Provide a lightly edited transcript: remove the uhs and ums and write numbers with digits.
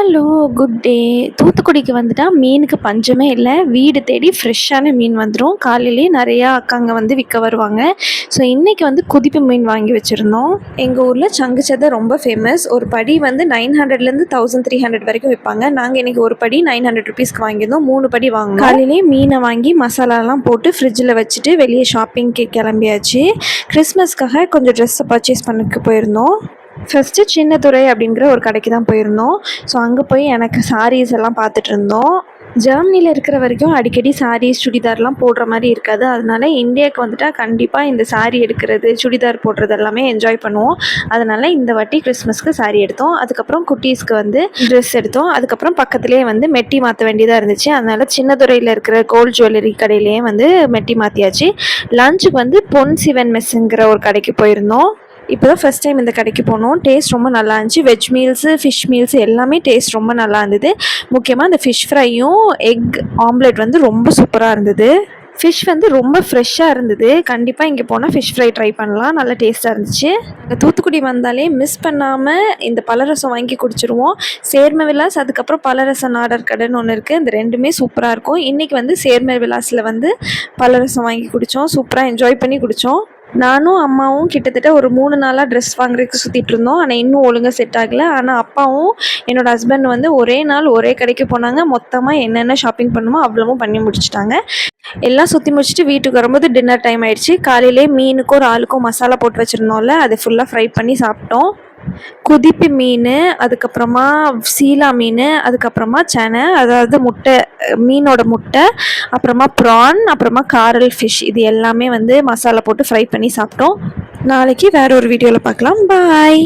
Hello, good day. தூத்துக்குடிக்கு வந்துட்டா மீனுக்கு பஞ்சமே இல்லை. வீடு தேடி ஃப்ரெஷ்ஷான மீன் வந்துடும். காலையிலேயே நிறையா அக்காங்க வந்து விற்க வருவாங்க. ஸோ இன்றைக்கி வந்து குதிப்பு மீன் வாங்கி வச்சுருந்தோம். எங்கள் ஊரில் சங்குச்சதை ரொம்ப ஃபேமஸ். ஒரு படி வந்து 900லேருந்து 1300 வரைக்கும் விற்பாங்க. நாங்கள் இன்றைக்கி ஒரு படி 900 ருபீஸ்க்கு வாங்கியிருந்தோம். 3 படி வாங்கினோம். காலையிலேயே மீனை வாங்கி மசாலாலாம் போட்டு ஃப்ரிட்ஜில் வச்சுட்டு வெளியே ஷாப்பிங்க்கு கிளம்பியாச்சு. கிறிஸ்மஸ்க்காக கொஞ்சம் ட்ரெஸ்ஸை பர்ச்சேஸ் பண்ணக்கு போயிருந்தோம். ஃபஸ்ட்டு சின்னதுரை அப்படிங்கிற ஒரு கடைக்கு தான் போயிருந்தோம். ஸோ அங்கே போய் எனக்கு சாரீஸ் எல்லாம் பார்த்துட்டு இருந்தோம். ஜெர்மனியில் இருக்கிற வரைக்கும் அடிக்கடி சாரீஸ் சுடிதார்லாம் போடுற மாதிரி இருக்காது. அதனால இந்தியாவுக்கு வந்துட்டால் கண்டிப்பாக இந்த சாரீ எடுக்கிறது, சுடிதார் போடுறது எல்லாமே என்ஜாய் பண்ணுவோம். அதனால் இந்த வாட்டி கிறிஸ்மஸ்க்கு சாரீ எடுத்தோம். அதுக்கப்புறம் குட்டீஸ்க்கு வந்து ட்ரெஸ் எடுத்தோம். அதுக்கப்புறம் பக்கத்துலேயே வந்து மெட்டி மாற்ற வேண்டியதாக இருந்துச்சு. அதனால் சின்னதுரையில் இருக்கிற கோல்ட் ஜுவல்லரி கடையிலேயே வந்து மெட்டி மாற்றியாச்சு. லஞ்சுக்கு வந்து பொன் சிவன் மெஸ்ஸுங்கிற ஒரு கடைக்கு போயிருந்தோம். இப்போ தான் ஃபஸ்ட் டைம் இந்த கடைக்கு போனோம். டேஸ்ட் ரொம்ப நல்லா இருந்துச்சு. வெஜ் மீல்ஸு, ஃபிஷ் மீல்ஸு எல்லாமே டேஸ்ட் ரொம்ப நல்லா இருந்தது. முக்கியமாக அந்த ஃபிஷ் ஃப்ரையும் எக் ஆம்லெட் வந்து ரொம்ப சூப்பராக இருந்தது. ஃபிஷ் வந்து ரொம்ப ஃப்ரெஷ்ஷாக இருந்தது. கண்டிப்பாக இங்கே போனால் ஃபிஷ் ஃப்ரை ட்ரை பண்ணலாம். நல்லா டேஸ்ட்டாக இருந்துச்சு. தூத்துக்குடி வந்தாலே மிஸ் பண்ணாமல் இந்த பலரசம் வாங்கி குடிச்சிருவோம். சேர்ம விலாஸ், அதுக்கப்புறம் பலரசம் நாடர் கடைன்னு ஒன்று இருக்குது. இந்த ரெண்டுமே சூப்பராக இருக்கும். இன்றைக்கி வந்து சேர்ம விலாஸில் வந்து பலரசம் வாங்கி குடித்தோம். சூப்பராக என்ஜாய் பண்ணி குடித்தோம். நானும் அம்மாவும் கிட்டத்தட்ட ஒரு 3 நாளாக ட்ரெஸ் வாங்குறதுக்கு சுற்றிட்டு இருந்தோம். ஆனால் இன்னும் ஒழுங்காக செட் ஆகலை. ஆனால் அப்பாவும் என்னோடய ஹஸ்பண்ட் வந்து ஒரே நாள் ஒரே கடைக்கு போனாங்க. மொத்தமாக என்னென்ன ஷாப்பிங் பண்ணுமோ அவ்வளவும் பண்ணி முடிச்சிட்டாங்க. எல்லாம் சுற்றி முடிச்சுட்டு வீட்டுக்கு வரும்போது டின்னர் டைம் ஆயிடுச்சு. காலையிலே மீனுக்கும் ஒரு ஆளுக்கும் மசாலா போட்டு வச்சுருந்தோம்ல, அதை ஃபுல்லாக ஃப்ரை பண்ணி சாப்பிட்டோம். குதிப்பு மீன், அதுக்கப்புறமா சீலா மீன், அதுக்கப்புறமா செனை, அதாவது முட்டை, மீனோட முட்டை, அப்புறமா ப்ரான், அப்புறமா காரல் ஃபிஷ், இது எல்லாமே வந்து மசாலா போட்டு ஃப்ரை பண்ணி சாப்பிட்டோம். நாளைக்கு வேற ஒரு வீடியோவில் பார்க்கலாம். பாய்.